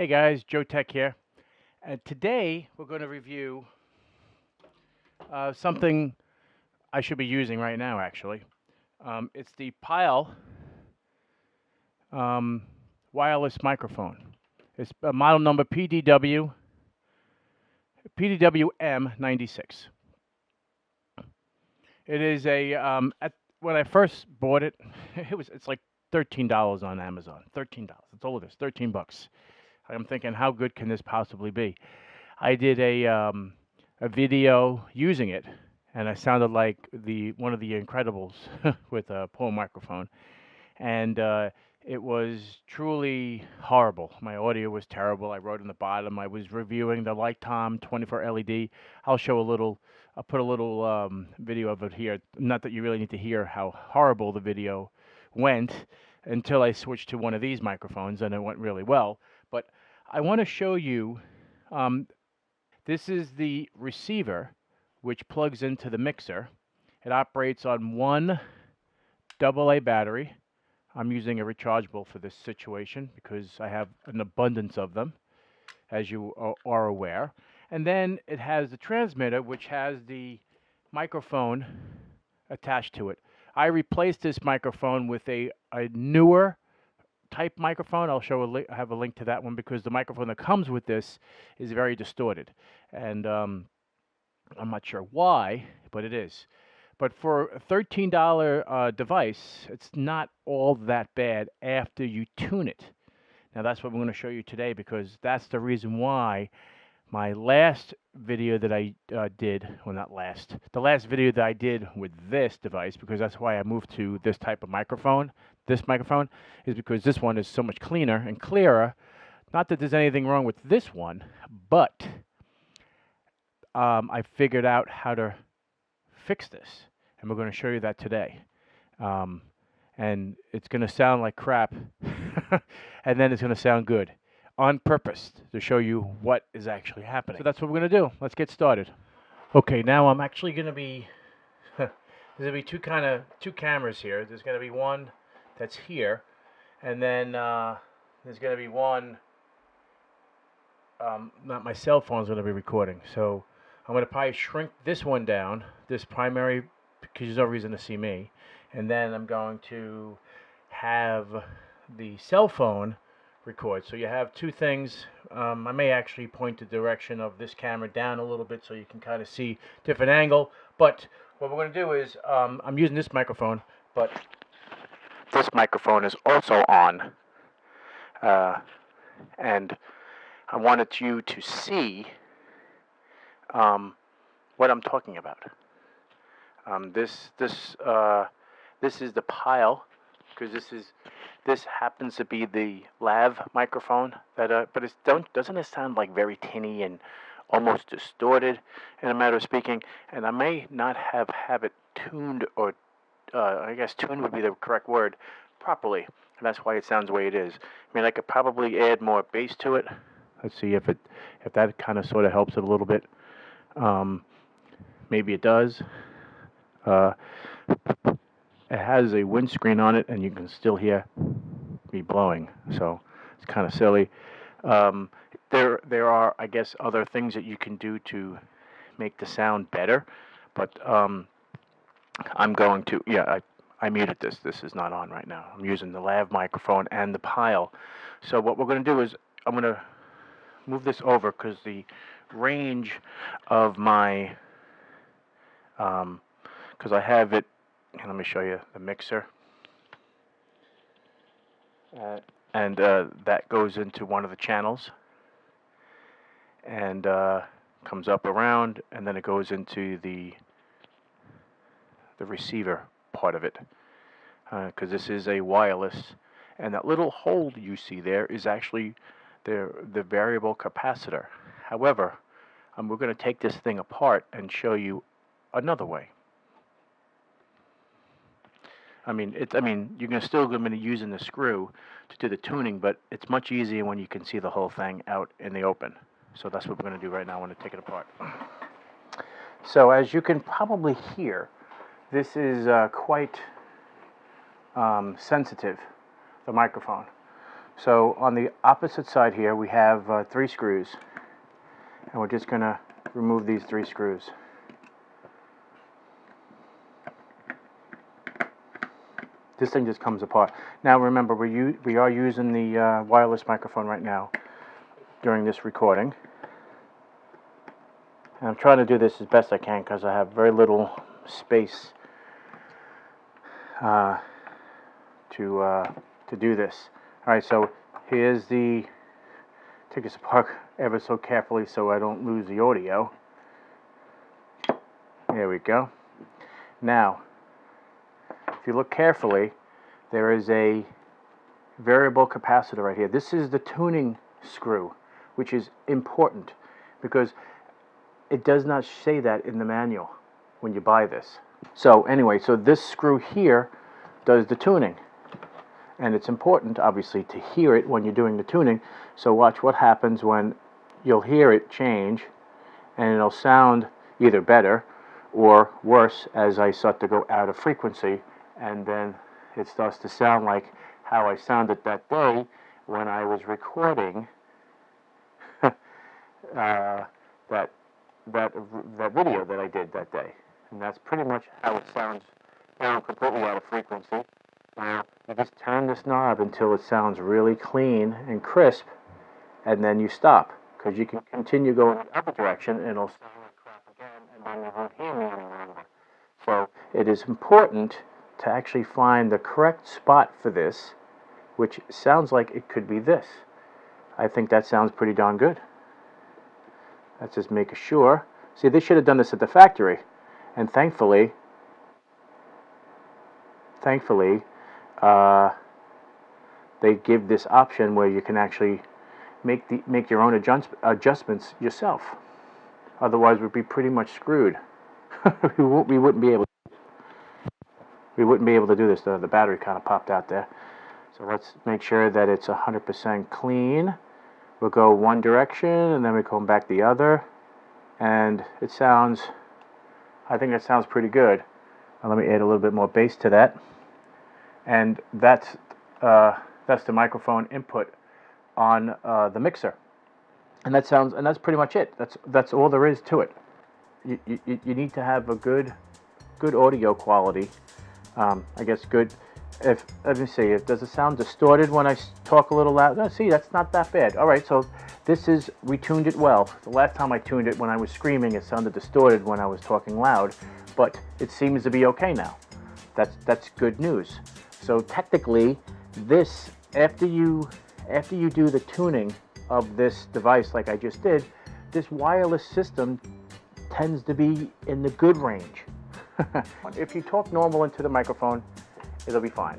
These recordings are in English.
Hey guys, Joeteck here, and today we're going to review something I should be using right now actually. It's the Pyle wireless microphone. It's model number PDWM96. It is a when I first bought it, it's like $13 on Amazon. $13. That's all it is. $13. I'm thinking, how good can this possibly be? I did a video using it, and I sounded like one of the Incredibles with a poor microphone, and it was truly horrible. My audio was terrible. I wrote in the bottom. I was reviewing the Lightom 24 LED. I'll put a little video of it here. Not that you really need to hear how horrible the video went until I switched to one of these microphones, and it went really well. But I want to show you, this is the receiver which plugs into the mixer. It operates on one AA battery. I'm using a rechargeable for this situation because I have an abundance of them, as you are aware. And then it has the transmitter, which has the microphone attached to it. I replaced this microphone with a newer type microphone. I'll I have a link to that one because the microphone that comes with this is very distorted, and I'm not sure why, but it is. But for a $13 device, it's not all that bad after you tune it. Now that's what we're going to show you today, because that's the reason why my last video that I did, well, not last, the last video that I did with this device, because that's why I moved to this type of microphone. This microphone is because this one is so much cleaner and clearer. Not that there's anything wrong with this one, but I figured out how to fix this, and we're going to show you that today. And it's going to sound like crap, and then it's going to sound good, on purpose, to show you what is actually happening. So that's what we're going to do. Let's get started. Okay, now I'm actually going to be, there's going to be two cameras here. There's going to be one that's here, and then there's going to be one, not my cell phone's going to be recording. So I'm going to probably shrink this one down, this primary, because there's no reason to see me. And then I'm going to have the cell phone record. So you have two things. I may actually point the direction of this camera down a little bit so you can kind of see different angle. But what we're going to do is, I'm using this microphone, but this microphone is also on. And I wanted you to see what I'm talking about. This is the Pyle, because this happens to be the lav microphone that but doesn't it sound like very tinny and almost distorted, in a matter of speaking? And I may not have it tuned, or I guess tuned would be the correct word, properly, and that's why it sounds the way it is. I mean, I could probably add more bass to it. Let's see if that kind of sort of helps it a little bit. Maybe it does. It has a windscreen on it, and you can still hear me blowing, so it's kind of silly. There are, I guess, other things that you can do to make the sound better, but I'm going to, yeah, I muted this. This is not on right now. I'm using the lav microphone and the Pyle. So what we're going to do is I'm going to move this over, because the range of my, because I have it, and let me show you the mixer, and that goes into one of the channels, and comes up around, and then it goes into the receiver part of it, because this is a wireless, and that little hole you see there is actually the variable capacitor. However, we're going to take this thing apart and show you another way. I mean, you're still going to be using the screw to do the tuning, but it's much easier when you can see the whole thing out in the open. So that's what we're going to do right now. I want to take it apart. So as you can probably hear, this is quite sensitive, the microphone. So on the opposite side here, we have 3 screws, and we're just going to remove these 3 screws. This thing just comes apart. Now remember, we are using the wireless microphone right now during this recording. And I'm trying to do this as best I can because I have very little space to do this. Alright, so here's the, take this apart ever so carefully so I don't lose the audio. There we go. Now, if you look carefully, there is a variable capacitor right here. This is the tuning screw, which is important because it does not say that in the manual when you buy this. So anyway, so this screw here does the tuning. And it's important, obviously, to hear it when you're doing the tuning. So watch what happens when you'll hear it change, and it'll sound either better or worse as I start to go out of frequency, and then it starts to sound like how I sounded that day when I was recording that video that I did that day. And that's pretty much how it sounds now, completely out of frequency. Now, you just turn this knob until it sounds really clean and crisp, and then you stop, because you can continue going the other direction and it'll sound like crap again, and then you won't hear me any longer. So it is important to actually find the correct spot for this, which sounds like it could be this. I think that sounds pretty darn good. Let's just make sure. See, they should have done this at the factory, and thankfully, they give this option where you can actually make your own adjustments yourself. Otherwise, we'd be pretty much screwed. we wouldn't be able to do this. The battery kind of popped out there. So let's make sure that it's 100% clean. We'll go one direction and then we come back the other, and it sounds, I think it sounds pretty good. Now let me add a little bit more bass to that. And that's the microphone input on the mixer, and that's pretty much it. That's all there is to it. You need to have a good audio quality. I guess good. Let me see. Does it sound distorted when I talk a little loud? No, see, that's not that bad. All right, so we tuned it well. The last time I tuned it, when I was screaming, it sounded distorted when I was talking loud, but it seems to be okay now. That's good news. So technically, this, after you do the tuning of this device like I just did, this wireless system tends to be in the good range. If you talk normal into the microphone, it'll be fine.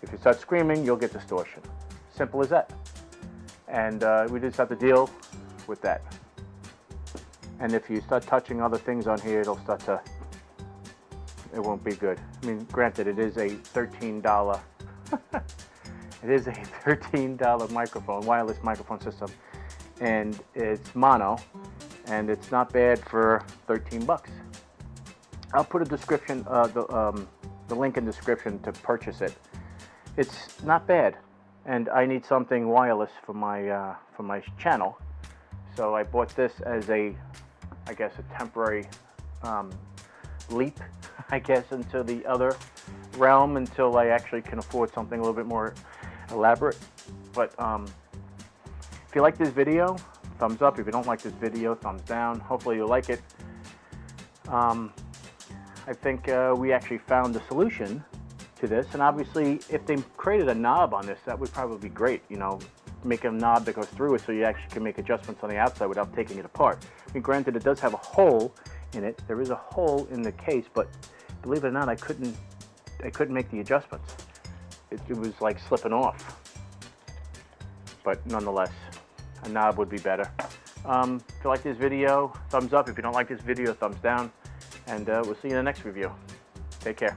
If you start screaming, you'll get distortion. Simple as that. And we just have to deal with that. And if you start touching other things on here, it won't be good. I mean, granted, it is a $13 it is a $13 microphone, wireless microphone system, and it's mono, and it's not bad for 13 bucks. I'll put a description, the link in the description to purchase it. It's not bad, and I need something wireless for my channel, so I bought this as I guess a temporary leap, I guess, into the other realm until I actually can afford something a little bit more elaborate. But if you like this video, thumbs up. If you don't like this video, thumbs down. Hopefully you'll like it. I think we actually found the solution to this, and obviously if they created a knob on this, that would probably be great. You know, make a knob that goes through it so you actually can make adjustments on the outside without taking it apart. I mean, granted, it does have a hole in it. There is a hole in the case, but believe it or not, I couldn't make the adjustments. It was like slipping off. But nonetheless, a knob would be better. If you like this video, thumbs up. If you don't like this video, thumbs down. And we'll see you in the next review. Take care.